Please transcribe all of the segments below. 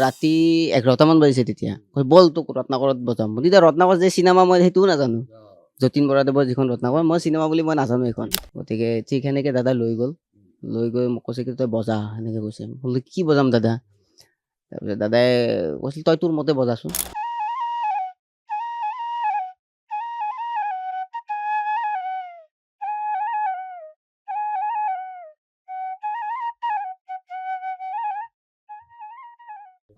ৰাতি 11টামান বাজিছে তেতিয়া ব'ল তোক ৰত্নাকৰত বজাম তেতিয়া ৰত্নাকৰ যে চিনেমা মই সেইটোও নাজানো যতীন বৰাদেৱৰ যিখন ৰত্নাকৰ মই চিনেমা বুলি মই নাজানো এইখন গতিকে ঠিক সেনেকৈ দাদা লৈ গ'ল লৈ গৈ মোক কৈছে কি তই বজা সেনেকৈ কৈছে বোলো কি বজাম দাদা তাৰপিছত দাদাই কৈছিল তই তোৰ মতে বজাচোন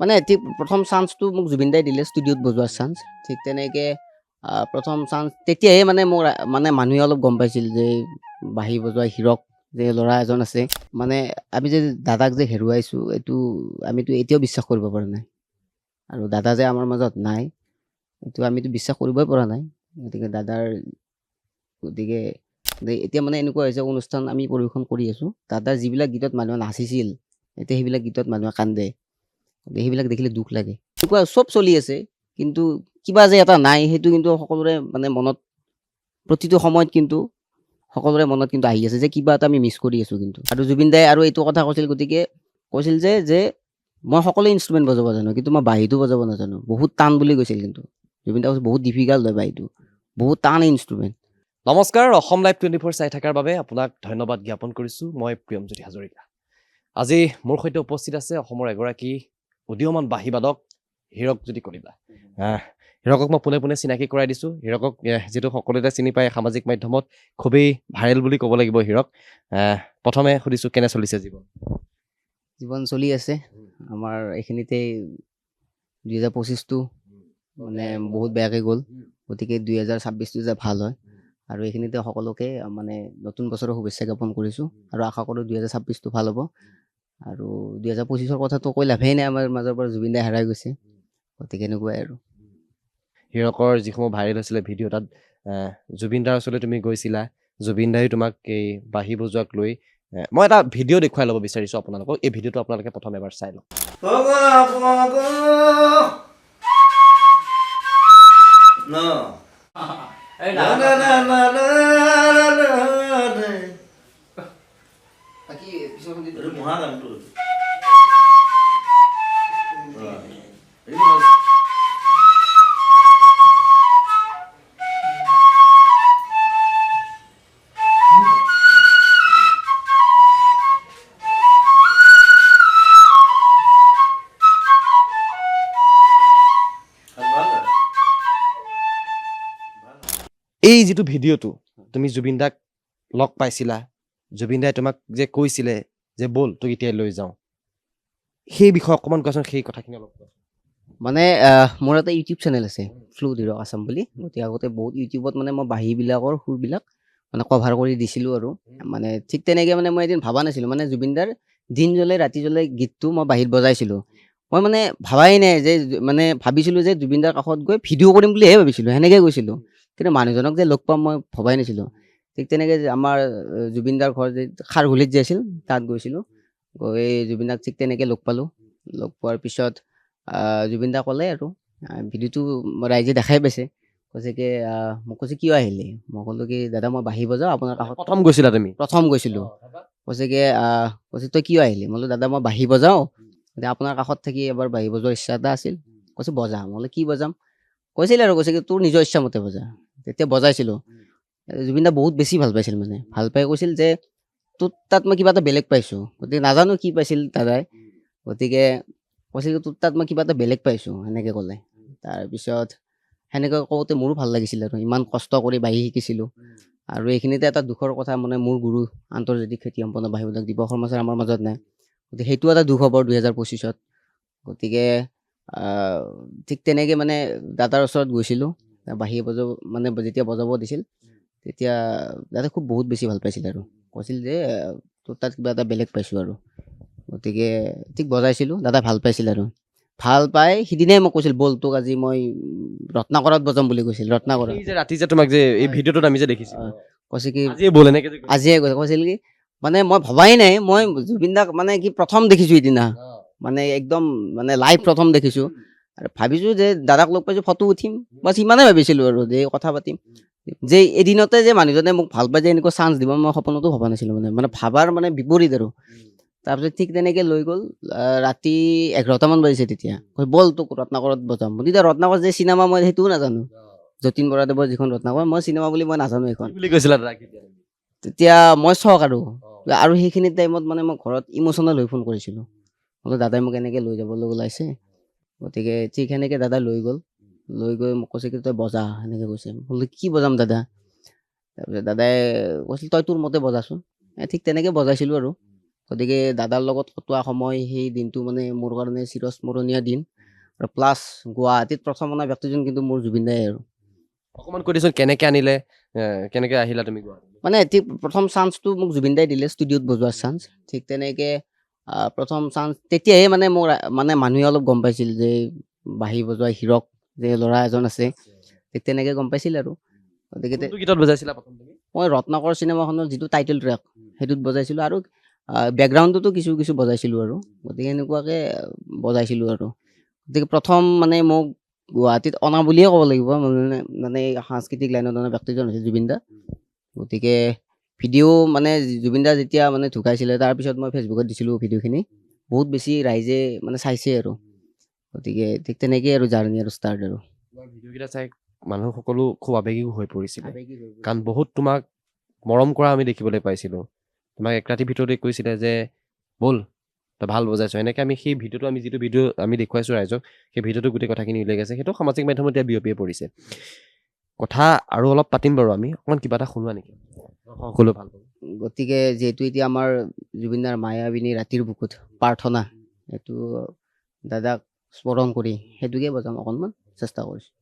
মানে ঠিক প্ৰথম চান্সটো মোক জুবিন দাই দিলে ষ্টুডিঅ'ত বজোৱাৰ চান্স ঠিক তেনেকৈ প্ৰথম চান্স তেতিয়াহে মানে মোৰ মানে মানুহে অলপ গম পাইছিল যে বাঁহী বজোৱা হীৰক যে ল'ৰা এজন আছে মানে আমি যে দাদাক যে হেৰুৱাইছোঁ এইটো আমিতো এতিয়াও বিশ্বাস কৰিব পৰা নাই আৰু দাদা যে আমাৰ মাজত নাই এইটো আমিতো বিশ্বাস কৰিবই পৰা নাই গতিকে দাদাৰ গতিকে এতিয়া মানে এনেকুৱা হৈছে অনুষ্ঠান আমি পৰিৱেশন কৰি আছোঁ দাদাৰ যিবিলাক গীতত মানুহে নাচিছিল এতিয়া সেইবিলাক গীতত মানুহে কান্দে সেইবিলাক দেখিলে দুখ লাগে এনেকুৱা চব চলি আছে কিন্তু কিবা যে এটা নাই সেইটো কিন্তু সকলোৰে মানে মনত প্ৰতিটো সময়ত কিন্তু সকলোৰে মনত কিন্তু আহি আছে যে কিবা এটা আমি মিছ কৰি আছোঁ কিন্তু আৰু জুবিন দাই আৰু এইটো কথা কৈছিল গতিকে কৈছিল যে মই সকলো ইনষ্ট্ৰুমেণ্ট বজাব জানো কিন্তু মই বাঁহীটো বজাব নাজানো বহুত টান বুলি কৈছিল কিন্তু জুবিন দাই কৈছিল বহুত ডিফিকাল্ট হয় বাঁহীটো বহুত টান ইনষ্ট্ৰুমেণ্ট নমস্কাৰ অসম লাইভ 24 চাই থকাৰ বাবে আপোনাক ধন্যবাদ জ্ঞাপন কৰিছোঁ মই প্ৰিয়মজ্যোতি হাজৰিকা আজি মোৰ সৈতে উপস্থিত আছে অসমৰ এগৰাকী উদীয়মান বাঁহীবাদক হীৰকজ্যোতি কলিতা হীৰকক মই পোনে পোনে চিনাকি কৰাই দিছোঁ হীৰকক যিটো সকলোতে চিনি পায় সামাজিক মাধ্যমত খুবেই ভাইৰেল বুলি ক'ব লাগিব হীৰক প্ৰথমে সুধিছোঁ কেনে চলিছে জীৱন চলি আছে আমাৰ এইখিনিতে 2025টো মানে বহুত বেয়াকৈ গ'ল গতিকে 2026টো যে ভাল হয় আৰু এইখিনিতে সকলোকে মানে নতুন বছৰৰ শুভেচ্ছা জ্ঞাপন কৰিছোঁ আৰু আশা কৰোঁ 2026টো ভাল হ'ব আৰু 2025ৰ কথাটো কৈ লাভেই নাই আমাৰ মাজৰ পৰা জুবিন দাই হেৰাই গৈছে গতিকে এনেকুৱাই আৰু হীৰকৰ যিসমূহ ভাইৰেল হৈছিলে ভিডিঅ' তাত জুবিন দাৰ ওচৰলৈ তুমি গৈছিলা জুবিন দাই তোমাক এই বাঁহী বজোৱাক লৈ মই এটা ভিডিঅ' দেখুৱাই ল'ব বিচাৰিছোঁ আপোনালোকক এই ভিডিঅ'টো আপোনালোকে প্ৰথম এবাৰ চাই লওক এই যিটো ভিডিঅ'টো তুমি জুবিন দাক লগ পাইছিলা জুবিন দাই তোমাক যে কৈছিলে যে ব'ল তোক এতিয়াই লৈ যাওঁ সেই বিষয়ে অকণমান কোৱাচোন সেই কথাখিনি অলপ মানে মোৰ এটা ইউটিউব চেনেল আছে ফ্লু হীৰক আছাম বুলি গতিকে আগতে বহুত ইউটিউবত মানে মই বাঁহীবিলাকৰ সুৰবিলাক মানে কভাৰ কৰি দিছিলোঁ আৰু মানে ঠিক তেনেকৈ মানে মই এদিন ভবা নাছিলোঁ মানে জুবিন দাৰ দিন জ্বলে ৰাতি জ্বলে গীতটো মই বাঁহীত বজাইছিলোঁ মই মানে ভাবাই নাই যে মানে ভাবিছিলোঁ যে জুবিন দাৰ কাষত গৈ ভিডিঅ' কৰিম বুলিহে ভাবিছিলোঁ সেনেকৈ গৈছিলোঁ কিন্তু মানুহজনক যে লগ পাম মই ভবাই নাছিলোঁ ঠিক তেনেকৈ আমাৰ জুবিন দাৰ ঘৰ যে খাৰঘুলিত যে আছিল তাত গৈছিলোঁ গৈ জুবিন দাক ঠিক তেনেকৈ লগ পালোঁ লগ পোৱাৰ পিছত জুবিন দা ক'লে আৰু ভিডিঅ'টো ৰাইজে দেখাই পাইছে কৈছে কি মোক কৈছে কিয় আহিলে মই ক'লোঁ কি দাদা মই বাঁহী বজাওঁ আপোনাৰ কাষত প্ৰথম গৈছিলা তুমি প্ৰথম গৈছিলোঁ কৈছে কি কৈছে তই কিয় আহিলি মই বোলো দাদা মই বাঁহী বজাওঁ আপোনাৰ কাষত থাকি এবাৰ বাঁহী বজোৱাৰ ইচ্ছা এটা আছিল কৈছে বজা মই বোলো কি বজাম কৈছিল আৰু কৈছে কি তোৰ নিজৰ ইচ্ছামতে বজা তেতিয়া বজাইছিলোঁ জুবিন দা বহুত বেছি ভাল পাইছিল মানে ভাল পাই কৈছিল যে তোৰ তাত মই কিবা এটা বেলেগ পাইছোঁ গতিকে নাজানো কি পাইছিল দাদাই গতিকে কৈছিল তোৰ তাত মই কিবা এটা বেলেগ পাইছোঁ সেনেকৈ ক'লে তাৰপিছত সেনেকৈ কওঁতে মোৰো ভাল লাগিছিল আৰু ইমান কষ্ট কৰি বাঁহী শিকিছিলোঁ আৰু এইখিনিতে এটা দুখৰ কথা মানে মোৰ গুৰু আন্তৰ্জাতিক খ্যাতি সম্পন্ন বাঁহীবাদক দীপক শৰ্মা ছাৰ আমাৰ মাজত নাই গতিকে সেইটো এটা দুখ হ'ব 2025ত গতিকে ঠিক তেনেকৈ মানে দাদাৰ ওচৰত গৈছিলোঁ বাঁহী বজাব মানে যেতিয়া বজাব দিছিল তেতিয়া দাদাই খুব বহুত বেছি ভাল পাইছিল আৰু কৈছিল যে তোৰ তাত কিবা এটা বেলেগ পাইছোঁ আৰু গতিকে ঠিক বজাইছিলোঁ দাদাই ভাল পাইছিল আৰু ভাল পাই সিদিনাই মোক কৈছিল ব'ল তোক আজি মই ৰত্নাকৰত বজাম বুলি কৈছিল ৰত্নাকৰত যে ৰাতি যে তোমাক যে এই ভিডিঅ'টোত আমি যে দেখিছোঁ কৈছে কি আজিয়ে ব'ল এনেকৈ আজিয়ে কৈছিল কি মানে মই ভবাই নাই মই জুবিন দাক মানে কি প্ৰথম দেখিছোঁ সিদিনা মানে একদম মানে লাইভ প্ৰথম দেখিছোঁ আৰু ভাবিছোঁ যে দাদাক লগ পাইছোঁ ফটো উঠিম বাছ সিমানেই ভাবিছিলোঁ আৰু যে কথা পাতিম যে এদিনতে যে মানুহজনে মোক ভাল পাই যে এনেকুৱা চান্স দিব মই সপোনতো ভবা নাছিলোঁ মানে ভাবাৰ মানে বিপৰীত আৰু তাৰপিছত ঠিক তেনেকৈ লৈ গ'ল। ৰাতি 11টামান বাজিছে তেতিয়া, কয় ব'ল তোক ৰত্নাকৰত বজাম। মই তেতিয়া ৰত্নাকৰ যে চিনেমা মই সেইটোও নাজানো, যতীন বৰাদেৱৰ যিখন ৰত্নাকৰ, মই চিনেমা বুলি মই নাজানো কি এইখন। বুলি কৈছিলা দাদাক তেতিয়া? তেতিয়া মই চখ আৰু সেইখিনি টাইমত মানে মই ঘৰত ইম'চনেল হৈ ফোন কৰিছিলোঁ। বোলো দাদাই মোক এনেকৈ লৈ যাবলৈ ওলাইছে, গতিকে ঠিক সেনেকৈ দাদা লৈ গ'ল। লৈ গৈ মোক কৈছে কি তই বজা, সেনেকৈ কৈছে। বোলো কি বজাম দাদা? তাৰপিছত দাদাই কৈছিল তই তোৰ মতে বজাচোন। ঠিক তেনেকৈ বজাইছিলোঁ আৰু। গতিকে দাদাৰ লগত কটোৱা সময় সেই দিনটো মানে মোৰ কাৰণে চিৰস্মৰণীয় দিন। আৰু প্লাছ গুৱাহাটীত প্ৰথম অনা ব্যক্তিজন কিন্তু মোৰ জুবিন দাই আৰু। অকণমান কৈ দিছোন কেনেকৈ আনিলে, কেনেকৈ আহিলা তুমি গুৱাহাটী? মানে ঠিক প্ৰথম চান্সটো মোক জুবিন দাই দিলে, ষ্টুডিঅ'ত বজোৱাৰ চান্স। ঠিক তেনেকৈ প্ৰথম চান্স তেতিয়াহে মানে মোৰ মানে মানুহে অলপ গম পাইছিল যে বাঁহী বজোৱা হীৰক যে ল'ৰা এজন আছে, ঠিক তেনেকৈ গম পাইছিল আৰু। গতিকে কোনটো গীতত বজাইছিলা প্ৰথম তুমি? মই ৰত্নাকৰ চিনেমাখনৰ যিটো টাইটেল ট্ৰেক সেইটোত বজাইছিলোঁ, আৰু বেকগ্ৰাউণ্ডতো কিছু কিছু বজাইছিলোঁ আৰু। গতিকে এনেকুৱাকৈ বজাইছিলোঁ আৰু। গতিকে প্ৰথম মানে মোক গুৱাহাটীত অনা বুলিয়ে ক'ব লাগিব, মানে সাংস্কৃতিক লাইনত অনা ব্যক্তিজন হৈছে জুবিন দা। গতিকে ভিডিঅ' মানে জুবিন দা যেতিয়া মানে ঢুকাইছিলে তাৰপিছত মই ফেচবুকত দিছিলোঁ ভিডিঅ'খিনি, বহুত বেছি ৰাইজে মানে চাইছে আৰু। গতিকে ঠিক তেনেকেই আৰু জাৰ্ণি আৰু ষ্টাৰ্ট আৰু। ভিডিঅ'কেইটা চাই মানুহ সকলো খুব আৱেগিক হৈ পৰিছিলে, কাৰণ বহুত তোমাক মৰম কৰা আমি দেখিবলৈ পাইছিলোঁ। তোমাক এক ৰাতিৰ ভিতৰতে কৈছিলে যে ব'ল তই ভাল বজাইছ। এনেকৈ আমি সেই ভিডিঅ'টো যিটো ভিডিঅ' আমি দেখুৱাইছোঁ ৰাইজক, সেই ভিডিঅ'টো গোটেই কথাখিনি উলিয়াই গৈছে। সেইটো সামাজিক মাধ্যমত এতিয়া বিয়পিয়ে পৰিছে। কথা আৰু অলপ পাতিম বাৰু আমি, অকণমান কিবা এটা শুনোৱা নেকি? সকলো ভাল পাব। গতিকে যিহেতু এতিয়া আমাৰ জুবিনদাৰ মায়াবিনী ৰাতিৰ বুকুত প্ৰাৰ্থনা, সেইটো দাদাক স্মৰণ কৰি সেইটোকে বজাম, অকণমান চেষ্টা কৰিছোঁ।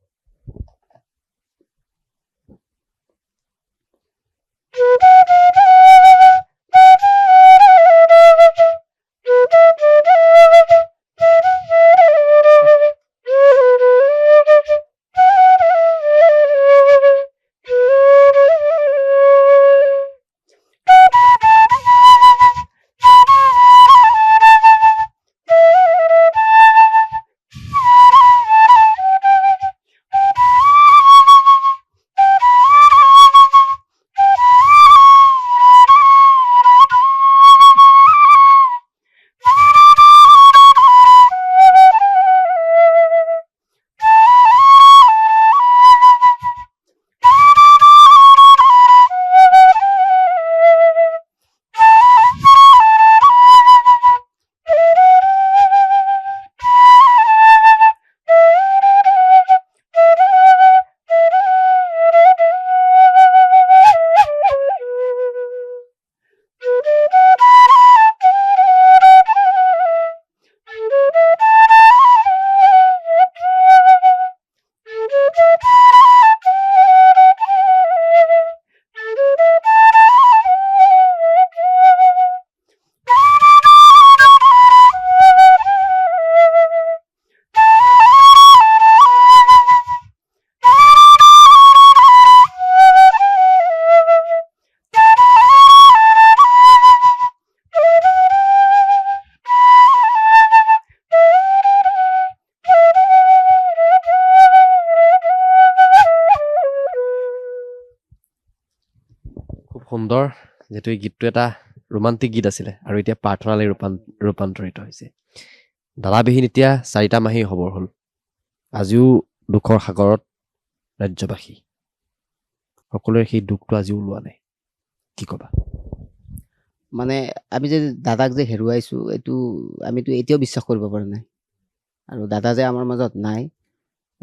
সুন্দৰ, যিহেতু এই গীতটো এটা ৰোমান্টিক গীত আছিলে আৰু এতিয়া প্ৰাৰ্থনালৈ ৰূপান্তৰিত হৈছে। দাদাবিহীন এতিয়া 4টা মাহেই খবৰ হ'ল। আজিও দুখৰ সাগৰত ৰাজ্যবাসী, সকলোৰে সেই দুখটো আজিও ওলোৱা নাই, কি ক'বা? মানে আমি যে দাদাক যে হেৰুৱাইছোঁ, এইটো আমিতো এতিয়াও বিশ্বাস কৰিব পৰা নাই। আৰু দাদা যে আমাৰ মাজত নাই,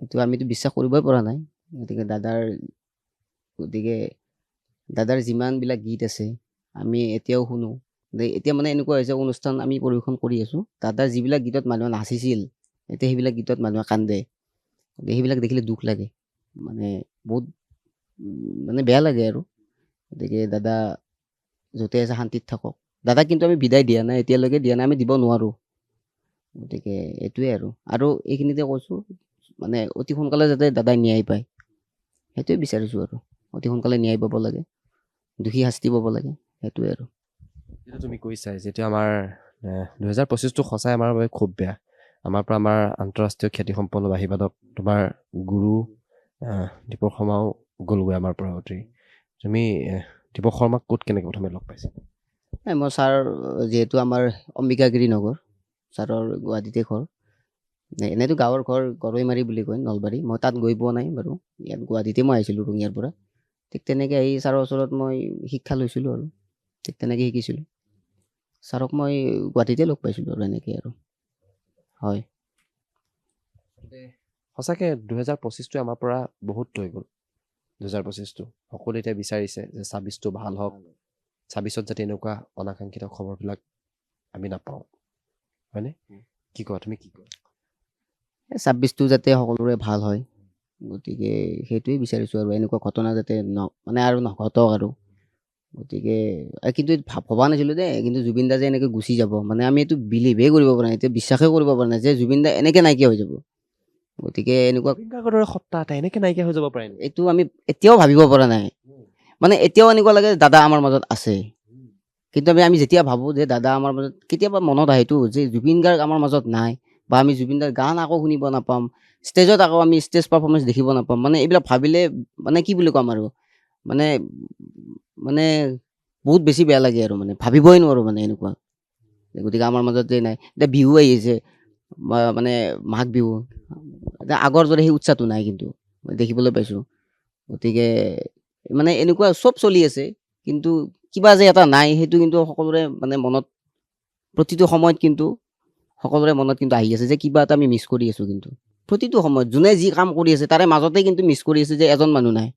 এইটো আমিতো বিশ্বাস কৰিবই পৰা নাই। গতিকে দাদাৰ যিমানবিলাক গীত আছে আমি এতিয়াও শুনো। এতিয়া মানে এনেকুৱা হৈছে, অনুষ্ঠান আমি পৰিৱেশন কৰি আছোঁ, দাদাৰ যিবিলাক গীতত মানুহে নাচিছিল এতিয়া সেইবিলাক গীতত মানুহে কান্দে। সেইবিলাক দেখিলে দুখ লাগে, মানে বহুত মানে বেয়া লাগে আৰু। গতিকে দাদা য'তে আছে শান্তিত থাকক। দাদাক কিন্তু আমি বিদায় দিয়া নাই, এতিয়ালৈকে দিয়া নাই, আমি দিব নোৱাৰোঁ। গতিকে এইটোৱে আৰু এইখিনিতে কৈছোঁ, মানে অতি সোনকালে যাতে দাদাই ন্যায় পায়, সেইটোৱে বিচাৰিছোঁ আৰু। অতি সোনকালে ন্যায় পাব লাগে, দোষী শাস্তি পাব লাগে, সেইটোৱে আৰু। যিটো তুমি কৈছাই, যিটো আমাৰ 2025টো সঁচাই আমাৰ বাবে খুব বেয়া। আমাৰ পৰা আমাৰ আন্তঃৰাষ্ট্ৰীয় খ্যাতিসম্পন্ন বাঁহীবাদক তোমাৰ গুৰু দীপক শৰ্মাও গ'লগৈ আমাৰ পৰা অতি। তুমি দীপক শৰ্মাক ক'ত কেনেকৈ প্ৰথমে লগ পাইছিলা? মই ছাৰ যিহেতু আমাৰ অম্বিকাগিৰি নগৰ, ছাৰৰ গুৱাহাটীতে ঘৰ। এনেইতো গাঁৱৰ ঘৰ গৰৈমাৰী বুলি কয়, নলবাৰী। মই তাত গৈ পোৱা নাই বাৰু, ইয়াত গুৱাহাটীতে মই আহিছিলোঁ ৰঙিয়াৰ পৰা। ঠিক তেনেকৈ আহি ছাৰৰ ওচৰত মই শিক্ষা লৈছিলোঁ আৰু ঠিক তেনেকৈ শিকিছিলোঁ। ছাৰক মই গুৱাহাটীতে লগ পাইছিলোঁ আৰু এনেকৈ আৰু হয়। সঁচাকৈ 2025টোৱে আমাৰ পৰা বহুত লৈ গ'ল। 2025টো সকলোৱে এতিয়া বিচাৰিছে যে 26টো ভাল হওক, 26ত যাতে এনেকুৱা অনাকাংক্ষিত খবৰবিলাক আমি নাপাওঁ, হয়নে? কি কোৱা, তুমি কি কোৱা? 26টো যাতে সকলোৰে ভাল হয়, গতিকে সেইটোৱেই বিচাৰিছোঁ আৰু এনেকুৱা ঘটনা যাতে মানে আৰু নঘটক আৰু। গতিকে কিন্তু ভবা নাছিলোঁ দেই, কিন্তু জুবিন দা যে এনেকৈ গুচি যাব, মানে আমি এইটো বিলিভেই কৰিব পৰা নাই, এতিয়া বিশ্বাসেই কৰিব পৰা নাই যে জুবিন দা এনেকৈ নাইকিয়া হৈ যাব। গতিকে এনেকুৱা জুবিন গাৰ্গৰ দৰে সত্তা এটা এনেকৈ নাইকিয়া হৈ যাব পাৰে নেকি? এইটো আমি এতিয়াও ভাবিব পৰা নাই। মানে এতিয়াও এনেকুৱা লাগে দাদা আমাৰ মাজত আছে, কিন্তু আমি যেতিয়া ভাবোঁ যে দাদা আমাৰ মাজত, কেতিয়াবা মনত আহেতো যে জুবিন গাৰ্গ আমাৰ মাজত নাই, বা আমি জুবিন দাৰ গান আকৌ শুনিব নাপাম, ষ্টেজত আকৌ আমি ষ্টেজ পাৰফৰ্মেঞ্চ দেখিব নাপাম। মানে এইবিলাক ভাবিলে মানে কি বুলি ক'ম আৰু, মানে মানে বহুত বেছি বেয়া লাগে আৰু, মানে ভাবিবই নোৱাৰোঁ মানে এনেকুৱা। গতিকে আমাৰ মাজত যে নাই, এতিয়া বিহু আহি আছে, মানে মাঘ বিহু, এতিয়া আগৰ দৰে সেই উৎসাহটো নাই কিন্তু দেখিবলৈ পাইছোঁ। গতিকে মানে এনেকুৱা চব চলি আছে, কিন্তু কিবা যে এটা নাই, সেইটো কিন্তু সকলোৰে মানে মনত প্ৰতিটো সময়ত কিন্তু সকলোৰে মনত কিন্তু আহি আছে যে কিবা এটা আমি মিছ কৰি আছোঁ। কিন্তু প্ৰতিটো সময়ত যোনে যি কাম কৰি আছে তাৰে মাজতে কিন্তু মিছ কৰি আছে যে এজন মানুহ নাই।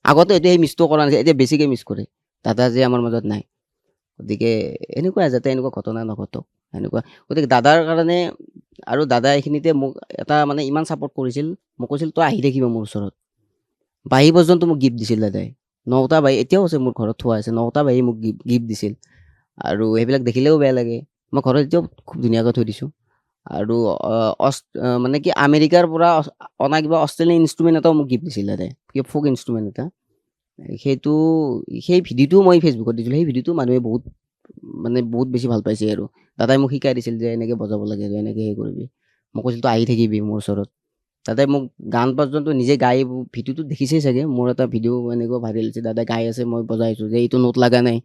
আগতে হয়তো সেই মিছটো কৰা নাছিল, এতিয়া বেছিকৈ মিছ কৰে দাদা যে আমাৰ মাজত নাই। গতিকে এনেকুৱা যাতে এনেকুৱা ঘটনা নঘটক এনেকুৱা। গতিকে দাদাৰ কাৰণে, আৰু দাদা এইখিনিতে মোক এটা মানে ইমান ছাপৰ্ট কৰিছিল, মোক কৈছিল তই আহি থাকিব মোৰ ওচৰত। বাঁহী পৰ্যন্ত মোক গিফ্ট দিছিল দাদাই, 9টা বাঁহী এতিয়াও আছে মোৰ ঘৰত থোৱা আছে, 9টা বাঁহী মোক গিফ্ট দিছিল। আৰু সেইবিলাক দেখিলেও বেয়া লাগে, মই ঘৰত এতিয়াও খুব ধুনীয়াকৈ থৈ দিছোঁ। আৰু মানে কি আমেৰিকাৰ পৰা অনা কিবা অষ্ট্ৰেলিয়ান ইনষ্ট্ৰুমেণ্ট এটাও মোক গিফ্ট দিছিল দাদাই, কিবা ফ'ক ইনষ্ট্ৰুমেণ্ট এটা। সেইটো সেই ভিডিঅ'টো মই ফেচবুকত দিছিলোঁ, সেই ভিডিঅ'টো মানুহে বহুত বেছি ভাল পাইছে আৰু। দাদাই মোক শিকাই দিছিল যে এনেকৈ বজাব লাগে, এনেকৈ সেই কৰিবি। মই কৈছিলোঁ তই আহি থাকিবি মোৰ ওচৰত। দাদাই মোক গান পৰ্যন্ত নিজে গাই, ভিডিঅ'টো দেখিছেই চাগে, মোৰ এটা ভিডিঅ' এনেকুৱা ভাইৰেল হৈছে, দাদাই গাই আছে, মই বজাই আছোঁ যে এইটো নোট লগা নাই।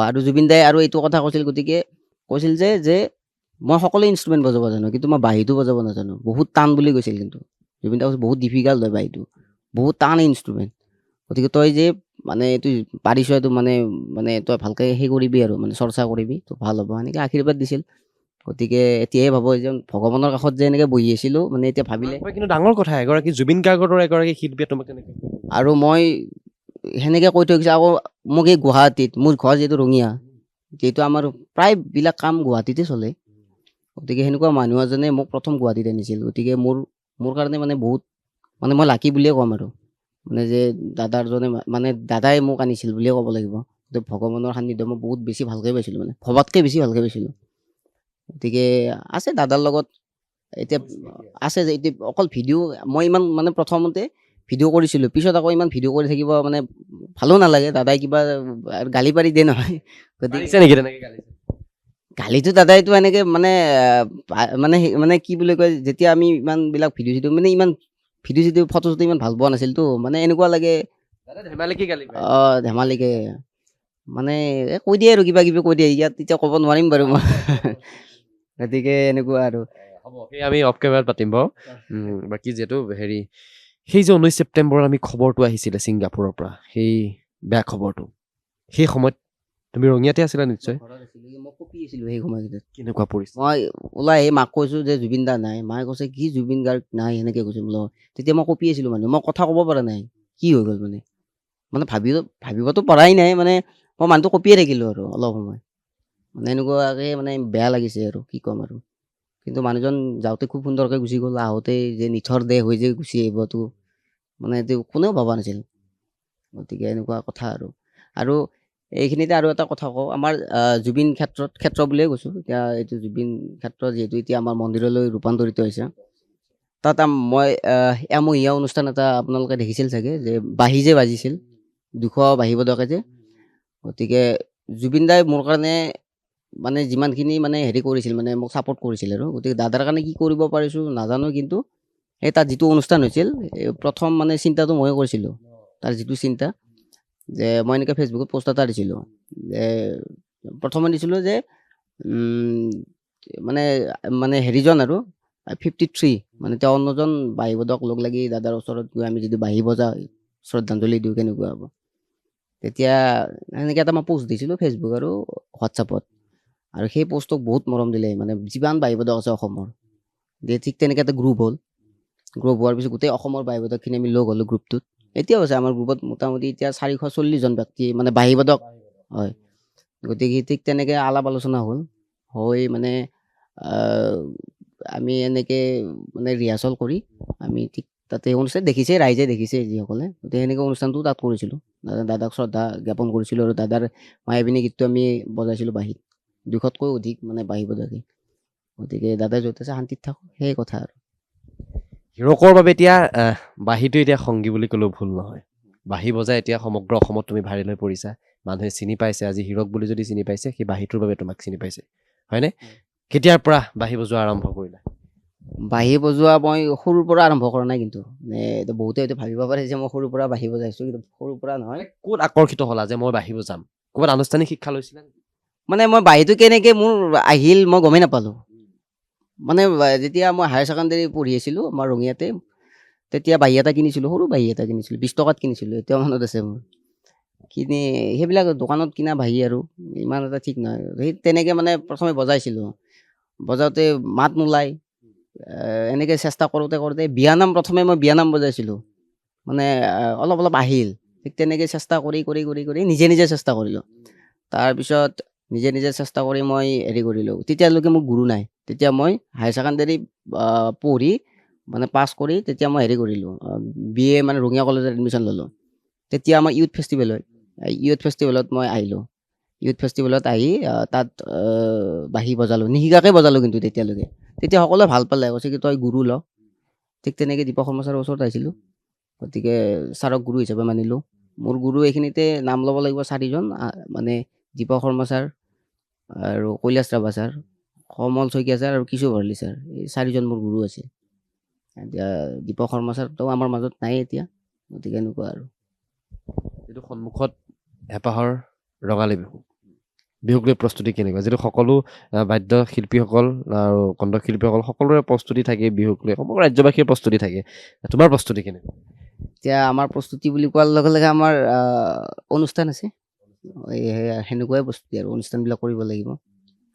আৰু জুবিন দাই আৰু এইটো কথা কৈছিল, গতিকে কৈছিল যে মই সকলো ইনষ্ট্ৰুমেণ্ট বজাব জানো, কিন্তু মই বাঁহীটো বজাব নাজানো, বহুত টান বুলি কৈছিল। কিন্তু জুবিন দাই কৈছিল বহুত ডিফিকাল্ট হয় বাঁহীটো, বহুত টান ইনষ্ট্ৰুমেণ্ট। গতিকে তই যে মানে এইটো পাৰিছ, এইটো মানে তই ভালকৈ সেই কৰিবি আৰু, মানে চৰ্চা কৰিবি, তো ভাল হ'ব, এনেকৈ আশীৰ্বাদ দিছিল। গতিকে এতিয়াই ভাবোঁ যে ভগৱানৰ কাষত যে এনেকৈ বহি আছিলোঁ, মানে এতিয়া ভাবিলে কিন্তু ডাঙৰ কথা, এগৰাকী জুবিন গাৰ্গৰ দৰে এগৰাকী শিল্পীয়ে তোমাক তেনেকৈ। আৰু মই সেনেকৈ কৈ থৈ গৈছোঁ আকৌ মোক এই গুৱাহাটীত, মোৰ ঘৰ যিহেতু ৰঙিয়া, যিহেতু আমাৰ প্ৰায়বিলাক কাম গুৱাহাটীতে চলে। গতিকে সেনেকুৱা মানুহ এজনে মোক প্ৰথম গুৱাহাটীত আনিছিল। গতিকে মোৰ কাৰণে মানে বহুত, মানে মই লাকি বুলিয়ে ক'ম আৰু, মানে যে দাদাৰজনে মানে দাদাই মোক আনিছিল বুলিয়ে ক'ব লাগিব। গতিকে ভগৱানৰ সান্নিধ্য মই বহুত বেছি ভালকৈ পাইছিলোঁ, মানে ভবাতকৈ বেছি ভালকৈ পাইছিলোঁ। গতিকে আছে দাদাৰ লগত এতিয়া, আছে যে এতিয়া অকল ভিডিঅ' মই ইমান মানে প্ৰথমতে ভিডিঅ' কৰিছিলোঁ, পিছত আকৌ ইমান ভিডিঅ' কৰি থাকিব মানে ভালো নালাগে, দাদাই কিবা গালি পাৰি দিয়ে নহয়। গতিকে নেকি তেনেকৈ গালি? গালিটো দাদাইতো এনেকৈ মানে কি বুলি কয়, যেতিয়া আমি ইমানবিলাক ভিডিঅ' মানে ইমান ভিডিঅ' ফটো চটো ইমান ভাল পোৱা নাছিলতো, মানে এনেকুৱা লাগে ধেমালিকে গালি পাৰে। ধেমালিকে মানে কৈ দিয়ে আৰু কিবা কিবি কৈ দিয়ে, ইয়াত এতিয়া ক'ব নোৱাৰিম বাৰু মই। গতিকে এনেকুৱা আৰু হ'ব, সেই আমি অফ কেমেৰাত পাতিম বাৰু। বাকী যিহেতু হেৰি, সেই যে 19 ছেপ্টেম্বৰত আমি খবৰটো আহিছিলে ছিংগাপুৰৰ পৰা, সেই বেয়া খবৰটো, সেই সময়ত তুমি ৰঙিয়াতে আছিলা নিশ্চয়? মই কঁপি আছিলোঁ সেই সময়কেইটাত। কেনেকুৱা পৰিস্থিতি? মই ওলাই আহি মাক কৈছোঁ যে জুবিন দা নাই, মায়ে কৈছে কি জুবিন গাৰ্গ নাই, সেনেকৈ কৈছে বোলো। তেতিয়া মই কঁপি আছিলোঁ, মানে মই কথা ক'ব পৰা নাই, কি হৈ গ'ল মানে ভাবিবতো পৰাই নাই, মানে মই মানুহটো কঁপিয়ে থাকিলোঁ আৰু অলপ সময়, মানে এনেকুৱাকৈ মানে বেয়া লাগিছে আৰু কি ক'ম আৰু। কিন্তু মানুহজন যাওঁতে খুব সুন্দৰকৈ গুচি গ'ল, আহোঁতে যে নিথৰ দেহ হৈ যে গুচি আহিবতো, মানে এইটো কোনেও ভবা নাছিল। গতিকে এনেকুৱা কথা আৰু এইখিনিতে আৰু এটা কথা কওঁ, আমাৰ জুবিন ক্ষেত্ৰ বুলিয়ে কৈছোঁ, এতিয়া এইটো জুবিন ক্ষেত্ৰ যিহেতু এতিয়া আমাৰ মন্দিৰলৈ ৰূপান্তৰিত হৈছে, তাত মই এমহীয়া অনুষ্ঠান এটা আপোনালোকে দেখিছিল চাগে, যে বাঁহী যে বাজিছিল 200 বাঁহী বজাকে যে। গতিকে জুবিন দাই মোৰ কাৰণে মানে যিমানখিনি মানে হেৰি কৰিছিল, মানে মোক ছাপৰ্ট কৰিছিল আৰু। গতিকে দাদাৰ কাৰণে কি কৰিব পাৰিছোঁ নাজানো, কিন্তু এই তাত যিটো অনুষ্ঠান হৈছিল, প্ৰথম মানে চিন্তাটো ময়ে কৰিছিলোঁ, তাৰ যিটো চিন্তা যে মই এনেকৈ ফেচবুকত পোষ্ট এটা দিছিলোঁ যে প্ৰথমে দিছিলোঁ যে মানে মানে হেৰিজন আৰু 53 মানে 53জন বাহিবদক লগ লাগি দাদাৰ ওচৰত গৈ আমি যদি বাঢ়ি বজাওঁ শ্ৰদ্ধাঞ্জলি দিওঁ কেনেকুৱা হ'ব। তেতিয়া এনেকৈ এটা মই পোষ্ট দিছিলোঁ ফেচবুক আৰু হোৱাটছআপত, আৰু সেই পোষ্টক বহুত মৰম দিলে, মানে যিমান বাহিবদক আছে অসমৰ যে ঠিক তেনেকৈ এটা গ্ৰুপ হ'ল। গ্ৰুপ হোৱাৰ পিছত গোটেই অসমৰ বাহিবদকখিনি আমি লগ হ'লোঁ গ্ৰুপটোত। এতিয়াও আছে আমাৰ গ্ৰুপত মোটামুটি এতিয়া 440জন ব্যক্তি মানে বাহিবদক হয়। গতিকে ঠিক তেনেকৈ আলাপ আলোচনা হ'ল, হৈ মানে আমি এনেকৈ মানে ৰিহাৰ্চল কৰি আমি ঠিক তাতে অনুষ্ঠান দেখিছে, ৰাইজে দেখিছে যিসকলে, গতিকে সেনেকৈ অনুষ্ঠানটো তাত কৰিছিলোঁ। দাদাক শ্ৰদ্ধা জ্ঞাপন কৰিছিলোঁ আৰু দাদাৰ মায়াবিনী গীতটো আমি বজাইছিলোঁ বাঁহীত, 200তকৈ অধিক মানে বাহিবদকে। গতিকে দাদাই য'ত আছে শান্তিত থাকক, সেই কথা আৰু। হীৰকৰ বাবে এতিয়া বাঁহীটো এতিয়া সংগী বুলি ক'লেও ভুল নহয়। বাঁহী বজাই এতিয়া সমগ্ৰ অসমত তুমি ভাইৰেল হৈ পৰিছা, মানুহে চিনি পাইছে। আজি হীৰক বুলি যদি চিনি পাইছে, সেই বাঁহীটোৰ বাবে তোমাক চিনি পাইছে, হয়নে? কেতিয়াৰ পৰা বাঁহী বজোৱা আৰম্ভ কৰিলা? বাঁহী বজোৱা মই সৰুৰ পৰা আৰম্ভ কৰা নাই, কিন্তু বহুতে হয়তো ভাবিব পাৰে যে মই সৰুৰ পৰা বাঁহী বজাইছোঁ, কিন্তু সৰুৰ পৰা নহয়। ক'ত আকৰ্ষিত হ'লা যে মই বাঁহী বজাম? ক'ৰবাত আনুষ্ঠানিক শিক্ষা লৈছিলা? মানে মই বাঁহীটো কেনেকৈ মোৰ আহিল মই গমেই নাপালোঁ। মানে যেতিয়া মই হায়াৰ ছেকেণ্ডেৰী পঢ়ি আছিলোঁ আমাৰ ৰঙিয়াতে, তেতিয়া বাঁহী এটা কিনিছিলোঁ, সৰু বাঁহী এটা কিনিছিলোঁ, 20 টকাত কিনিছিলোঁ, এতিয়াও মনত আছে মোৰ। কিনি সেইবিলাক দোকানত কিনা বাঁহী আৰু ইমান এটা ঠিক নহয়, সেই তেনেকৈ মানে প্ৰথমে বজাইছিলোঁ। বজাওঁতে মাত নোলায়, এনেকৈ চেষ্টা কৰোঁতে কৰোঁতে বিয়ানাম, প্ৰথমে মই বিয়ানাম বজাইছিলোঁ, মানে অলপ অলপ আহিল। ঠিক তেনেকৈ চেষ্টা কৰি কৰি কৰি কৰি নিজে নিজে চেষ্টা কৰিলোঁ। তাৰপিছত নিজে নিজে চেষ্টা কৰি মই হেৰি কৰিলোঁ, তেতিয়ালৈকে মোৰ গুৰু নাই। তেতিয়া মই হায়াৰ ছেকেণ্ডেৰী পঢ়ি মানে পাছ কৰি তেতিয়া মই হেৰি কৰিলোঁ, BA মানে ৰঙিয়া কলেজত এডমিশ্যন ল'লোঁ। তেতিয়া আমাৰ ইউথ ফেষ্টিভেল হয়, ইউথ ফেষ্টিভেলত মই আহিলোঁ। ইউথ ফেষ্টিভেলত আহি তাত বাঁহী বজালোঁ, নিশিকাকৈ বজালোঁ কিন্তু তেতিয়ালৈকে। তেতিয়া সকলোৱে ভাল পালে, কৈছে কি তই গুৰু ল। ঠিক তেনেকৈ দীপক শৰ্মা ছাৰৰ ওচৰত আহিছিলোঁ, গতিকে ছাৰক গুৰু হিচাপে মানিলোঁ। মোৰ গুৰু এইখিনিতে নাম ল'ব লাগিব 4জন, মানে দীপক শৰ্মা ছাৰ আৰু কৈলাশ ৰাভা ছাৰ, কমল শইকীয়া ছাৰ আৰু কিশোৰ ভৰালী ছাৰ, এই 4জন মোৰ গুৰু আছিল। এতিয়া দীপক শৰ্মা ছাৰতো আমাৰ মাজত নাই এতিয়া, গতিকে এনেকুৱা আৰু। যিটো সন্মুখত হেঁপাহৰ ৰঙালী বিহু, বিহুক লৈ প্ৰস্তুতি কেনেকুৱা? যিটো সকলো বাদ্যশিল্পীসকল আৰু কণ্ঠশিল্পীসকল সকলোৰে প্ৰস্তুতি থাকে বিহুক লৈ, সমগ্ৰ ৰাজ্যবাসীৰ প্ৰস্তুতি থাকে, তোমাৰ প্ৰস্তুতি কেনেকুৱা? এতিয়া আমাৰ প্ৰস্তুতি বুলি কোৱাৰ লগে লগে আমাৰ অনুষ্ঠান আছে, সেনেকুৱাই প্ৰস্তুতি আৰু, অনুষ্ঠানবিলাক কৰিব লাগিব,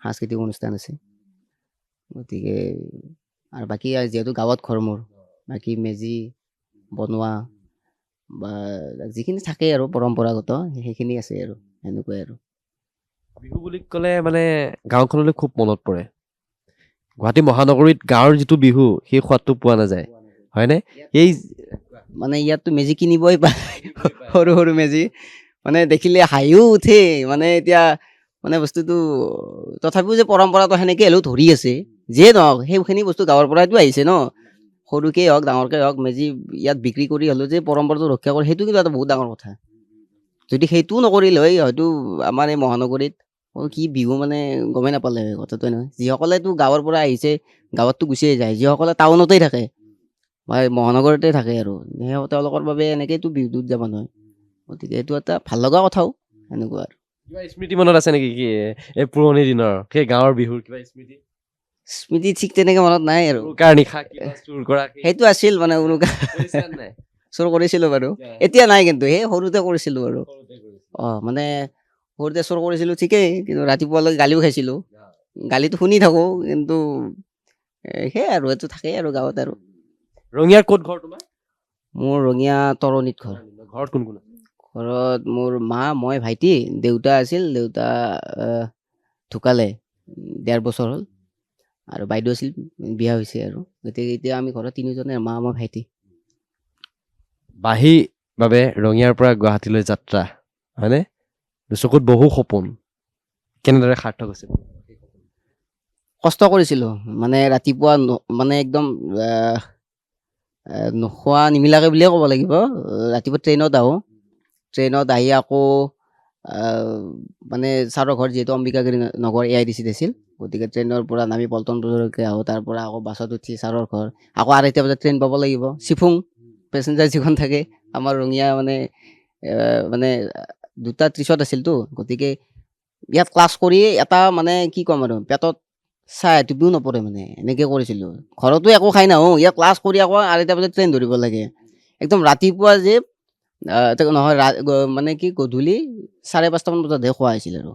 সাংস্কৃতিক অনুষ্ঠান আছে। গতিকে আৰু বাকী যিহেতু গাঁৱত ঘৰ মোৰ, বাকী মেজি বনোৱা বা যিখিনি থাকে আৰু পৰম্পৰাগত সেইখিনি আছে আৰু, সেনেকুৱাই আৰু। বিহু বুলি ক'লে মানে গাঁওখনলৈ খুব মনত পৰে। গুৱাহাটী মহানগৰীত গাঁৱৰ যিটো বিহু, সেই সোৱাদটো পোৱা নাযায়, হয়নে? এই মানে ইয়াততো মেজি কিনিবই পায়, সৰু সৰু মেজি, মানে দেখিলে হাঁহিও উঠে। মানে এতিয়া মানে বস্তুটো তথাপিও যে পৰম্পৰাটো সেনেকৈ হ'লেও ধৰি আছে, যিয়ে নহওক সেইখিনি বস্তু গাঁৱৰ পৰাইতো আহিছে ন, সৰুকেই হওক ডাঙৰকৈ হওক, মেজি ইয়াত বিক্ৰী কৰি হ'লেও যে পৰম্পৰাটো ৰক্ষা কৰে, সেইটো কিন্তু এটা বহুত ডাঙৰ কথা। যদি সেইটোও নকৰিলে হয়, হয়তো আমাৰ এই মহানগৰীত কি বিহু মানে গমেই নাপালে হয়, কথাটো নহয়। যিসকলেতো গাঁৱৰ পৰা আহিছে, গাঁৱততো গুচিয়ে যায়, যিসকলে টাউনতেই থাকে বা মহানগৰতে থাকে আৰু তেওঁলোকৰ বাবে এনেকৈতো বিহুটো উদযাপন হয়। গতিকে এইটো এটা ভাল লগা কথাও, এনেকুৱা আৰু। কিবা স্মৃতি মনত আছে নেকি, কি এই পুৰণি দিনৰ সেই গাঁৱৰ বিহুৰ কিবা স্মৃতি? স্মৃতি ঠিক তেনেকৈ মনত নাই আৰু। উৰুকাৰ নিশা কিবা চুৰ কৰা সেইটো আছিল মানে, উৰুকা চুৰ কৰিছিলোঁ বাৰু, এতিয়া নাই কিন্তু, সেই সৰুতে কৰিছিলোঁ আৰু। মানে সৰুতে চুৰ কৰিছিলোঁ ঠিকেই, কিন্তু ৰাতিপুৱালৈ গালিও খাইছিলোঁ। গালিটো শুনি থাকোঁ, কিন্তু সেয়াই আৰু, এইটো থাকেই আৰু গাঁৱত আৰু। ৰঙিয়াৰ ক'ত ঘৰ তোমাৰ? মোৰ ৰঙিয়া তৰণিত ঘৰ। ঘৰত কোন কোন আছে? ঘৰত মোৰ মা, মই, ভাইটি, দেউতা আছিল, দেউতা ঢুকালে 1.5 বছৰ হ'ল, আৰু বাইদেউ আছিল, বিয়া হৈছে আৰু। গতিকে এতিয়া আমি ঘৰত 3জনে, মা, মই, ভাইটি। বাঁহী বাবে ৰঙিয়াৰ পৰা গুৱাহাটীলৈ যাত্ৰা, হয়নে? চকুত বহু সপোন, কেনেদৰে সাৰ্থক হৈছে? কষ্ট কৰিছিলোঁ, মানে ৰাতিপুৱা মানে একদম নোখোৱা নিমিলাকৈ বুলিয়ে ক'ব লাগিব। ৰাতিপুৱা ট্ৰেইনত আহোঁ, ট্ৰেইনত আহি আকৌ মানে ছাৰৰ ঘৰ যিহেতু অম্বিকাগিৰি নগৰ AIDCত আছিল, গতিকে ট্ৰেইনৰ পৰা নামি পল্টন বজাৰলৈকে আহোঁ, তাৰ পৰা আকৌ বাছত উঠি ছাৰৰ ঘৰ, আকৌ 2:30 বজাত ট্ৰেইন পাব লাগিব, চিফুং পেচেঞ্জাৰ যিখন থাকে আমাৰ ৰঙিয়া মানে মানে 2:30 আছিলতো, গতিকে ইয়াত ক্লাছ কৰি এটা মানে কি ক'ম আৰু পেটত চাহ এটুপিও নপৰে মানে, এনেকৈ কৰিছিলোঁ। ঘৰতো একো খাই নাহোঁ, ইয়াত ক্লাছ কৰি আকৌ 2:30 বজাত ট্ৰেইন ধৰিব লাগে। একদম ৰাতিপুৱা যে নহয় মানে কি গধূলি 5:30 মান বজাতহে খোৱা হৈছিল আৰু।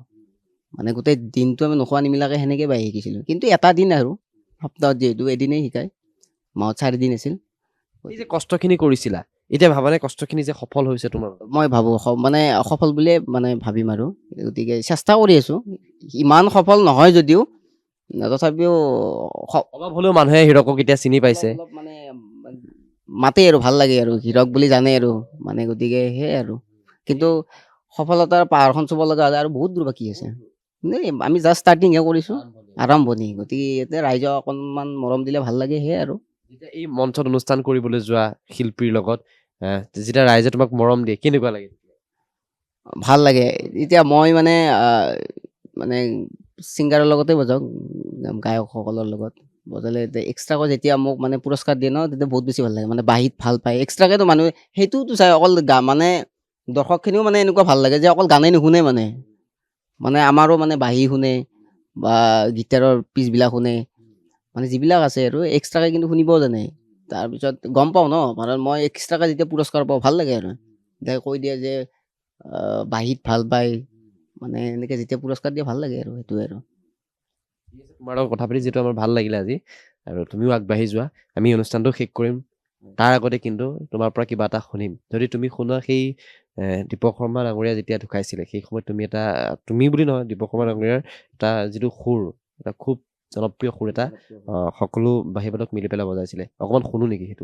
মানে গোটেই দিনটো আমি নোখোৱা নিমিলাকে সেনেকৈ বাঢ়ি শিকিছিলোঁ। কিন্তু এটা দিন আৰু সপ্তাহত যিহেতু এদিনেই শিকায়, মাহত 4 দিন আছিল। এই যে কষ্টখিনি কৰিছিলা, এতিয়া ভাবানে কষ্টখিনি যে সফল হৈছে তোমাৰ? মই ভাবোঁ মানে সফল বুলিয়ে মানে ভাবিম আৰু। গতিকে চেষ্টা কৰি আছোঁ, ইমান সফল নহয় যদিও তথাপিও অলপ হ'লেও মানুহে হীৰকক এতিয়া চিনি পাইছে। অলপ মানে মাতে আৰু ভাল লাগে আৰু হীৰক বুলি জানে আৰু মানে, গতিকে সেয়াই আৰু। কিন্তু সফলতাৰ পাহাৰখন চুব লগা হ'লে আৰু বহুত দূৰ বাকী আছে। আমি জাষ্ট ষ্টাৰ্টিংহে কৰিছোঁ, আৰম্ভণি। গতিকে ইয়াতে ৰাইজক অকণমান মৰম দিলে ভাল লাগে, সেয়াই আৰু। যেতিয়া এই মঞ্চত অনুষ্ঠান কৰিবলৈ যোৱা শিল্পীৰ লগত যেতিয়া ৰাইজে তোমাক মৰম দিয়ে, কেনেকুৱা লাগে? ভাল লাগে। এতিয়া মই মানে মানে ছিংগাৰৰ লগতে বজাওঁ, গায়কসকলৰ লগত বজালে এক্সট্ৰাকৈ যেতিয়া মোক মানে পুৰস্কাৰ দিয়ে ন, তেতিয়া বহুত বেছি ভাল লাগে। মানে বাঁহীত ভাল পায় এক্সট্ৰাকৈতো মানুহে, সেইটোতো চাই অকল মানে দৰ্শকখিনিও মানে এনেকুৱা ভাল লাগে যে অকল গানেই নুশুনে মানে আমাৰো মানে বাঁহী শুনে বা গীটাৰৰ পিচবিলাক শুনে, মানে যিবিলাক আছে আৰু এক্সট্ৰাকৈ কিন্তু শুনিবও জানে। তাৰপিছত গম পাওঁ ন, মানে মই এক্সট্ৰাকৈ যেতিয়া পুৰস্কাৰ পাওঁ ভাল লাগে আৰু। এতিয়া কৈ দিয়ে যে বাঁহীত ভাল পায়, মানে এনেকৈ যেতিয়া পুৰস্কাৰ দিয়ে ভাল লাগে আৰু, সেইটোৱে আৰু। তোমাৰ লগত কথা পাতি যিটো আমাৰ ভাল লাগিলে আজি, আৰু তুমিও আগবাঢ়ি যোৱা। আমি অনুষ্ঠানটো শেষ কৰিম, তাৰ আগতে কিন্তু তোমাৰ পৰা কিবা এটা শুনিম। যদি তুমি শুনা সেই দীপক শৰ্মা ডাঙৰীয়া যেতিয়া ঢুকাইছিলে, সেই সময়ত তুমি বুলি নহয়, দীপক শৰ্মা ডাঙৰীয়াৰ এটা যিটো সুৰ, এটা খুব জনপ্ৰিয় সুৰ এটা সকলো বাঁহীবাদক মিলি পেলাই বজাইছিলে। অকণমান শুনো নেকি সেইটো?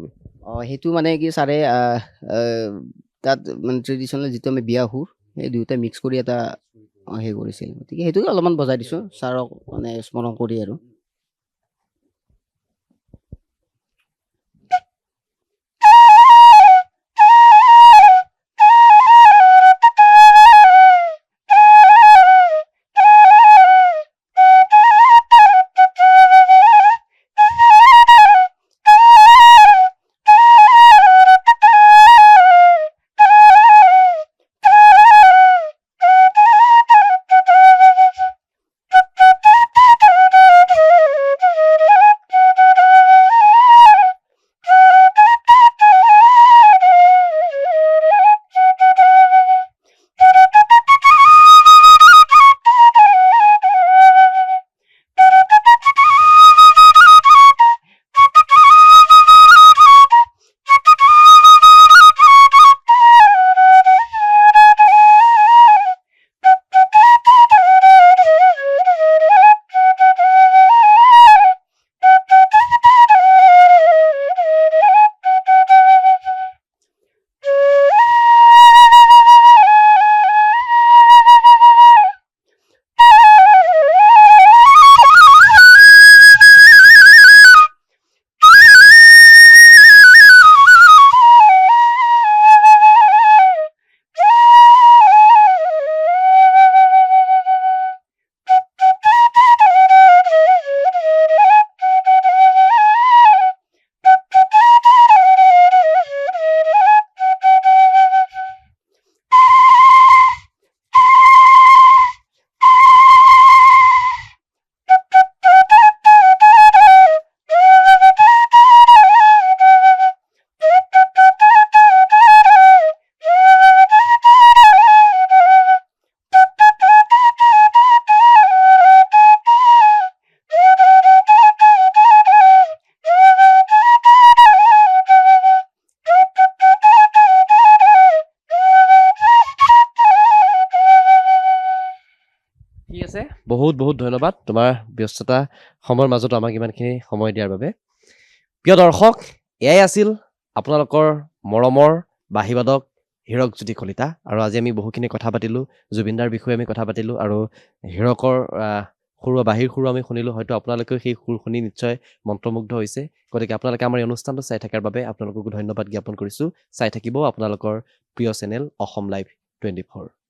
সেইটো মানে কি ছাৰে তাত মানে ট্ৰেডিশ্যনেল যিটো আমি বিয়া সুৰ, সেই দুয়োটা মিক্স কৰি এটা সেই কৰিছিল। গতিকে সেইটোকে অলপমান বজাই দিছোঁ ছাৰক মানে স্মৰণ কৰি আৰু। ঠিক আছে, বহুত বহুত ধন্যবাদ তোমাৰ ব্যস্ততা সময়ৰ মাজতো আমাক ইমানখিনি সময় দিয়াৰ বাবে। প্ৰিয় দৰ্শক, এয়াই আছিল আপোনালোকৰ মৰমৰ বাঁহীবাদক হীৰকজ্যোতি কলিতা। আৰু আজি আমি বহুখিনি কথা পাতিলোঁ, জুবিনদাৰ বিষয়ে আমি কথা পাতিলোঁ, আৰু হীৰকৰ বাঁহীৰ সুৰো আমি শুনিলোঁ। হয়তো আপোনালোকেও সেই সুৰ শুনি নিশ্চয় মন্ত্ৰমুগ্ধ হৈছে। গতিকে আপোনালোকে আমাৰ এই অনুষ্ঠানটো চাই থকাৰ বাবে আপোনালোককো ধন্যবাদ জ্ঞাপন কৰিছোঁ। চাই থাকিব আপোনালোকৰ প্ৰিয় চেনেল অসম লাইভ 24।